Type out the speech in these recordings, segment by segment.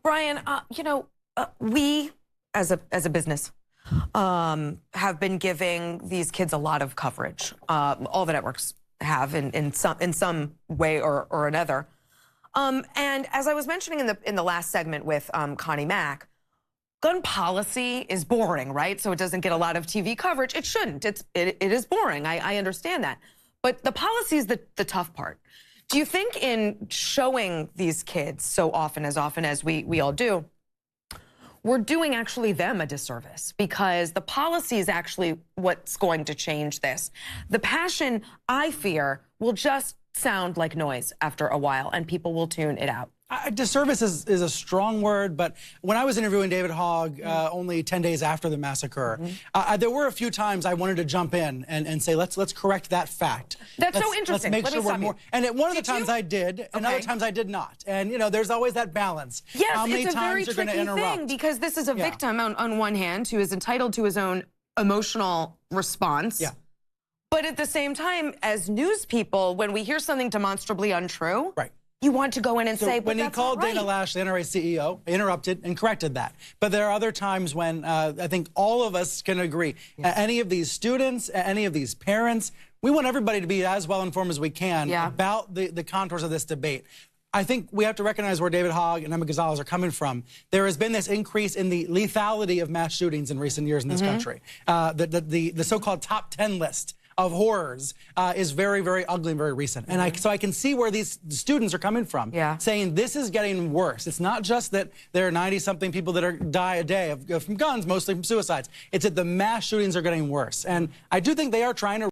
Brian, we as a business have been giving these kids a lot of coverage. All the networks have in some way or another. And as I was mentioning in the last segment with Connie Mack, gun policy is boring, right? So it doesn't get a lot of TV coverage. It shouldn't. It is boring. I understand that. But the policy is the tough part. Do you think in showing these kids so often as we all do, we're doing actually them a disservice? Because the policy is actually what's going to change this. The passion, I fear, will just sound like noise after a while, and people will tune it out. Disservice is a strong word, but when I was interviewing David Hogg only 10 days after the massacre, there were a few times I wanted to jump in and say, let's correct that fact. That's so interesting. Let's make sure we're more. And one of the times I did, and other Okay. times I did not. And there's always that balance. Yes, How many it's a very times you're going to tricky interrupt? thing, because this is a victim on one hand who is entitled to his own emotional response. Yeah. But at the same time, as news people, when we hear something demonstrably untrue, Right. you want to go in and say, but when he that's called not right. Dana Lash, the NRA CEO, interrupted and corrected that. But there are other times when I think all of us can agree. Any of these students, any of these parents, we want everybody to be as well informed as we can about the contours of this debate. I think we have to recognize where David Hogg and Emma Gonzalez are coming from. There has been this increase in the lethality of mass shootings in recent years in this country. The so-called top 10 list of horrors is very, very ugly and very recent. And so I can see where these students are coming from, saying this is getting worse. It's not just that there are 90-something people that die a day from guns, mostly from suicides. It's that the mass shootings are getting worse. And I do think they are trying to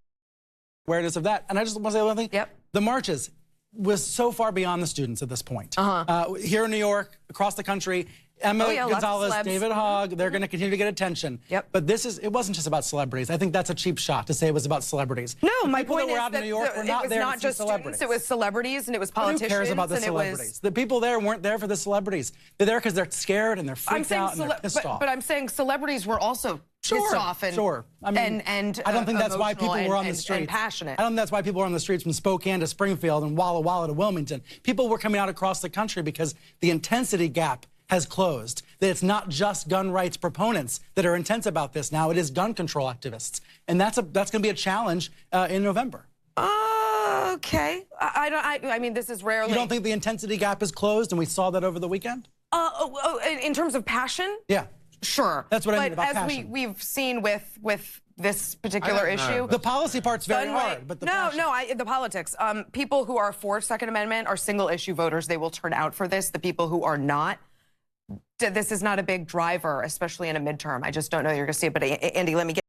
awareness of that. And I just want to say one thing. The marches was so far beyond the students at this point. Here in New York, across the country, Emma Gonzalez, David Hogg, they're going to continue to get attention. But it wasn't just about celebrities. I think that's a cheap shot to say it was about celebrities. No, my point is that that New York were not it was there not to see just celebrities. students, it was celebrities and it was politicians. Who cares about the celebrities? The people there weren't there for the celebrities. They're there because they're scared and they're freaked out and they're pissed off. But I'm saying celebrities were also pissed off and I mean, I don't think that's why people were on the streets. And passionate. I don't think that's why people were on the streets from Spokane to Springfield and Walla Walla to Wilmington. People were coming out across the country because the intensity gap has closed. That it's not just gun rights proponents that are intense about this now. It is gun control activists, and that's going to be a challenge in November. Okay. I mean, this is rarely. You don't think the intensity gap is closed, and we saw that over the weekend? In terms of passion? Yeah. Sure. That's what I mean about passion. passion. But as we've seen with this particular issue, the policy part's very hard, but the the politics. People who are for Second Amendment are single-issue voters. They will turn out for this. The people who are not, this is not a big driver, especially in a midterm. I just don't know you're going to see it. But Andy, let me get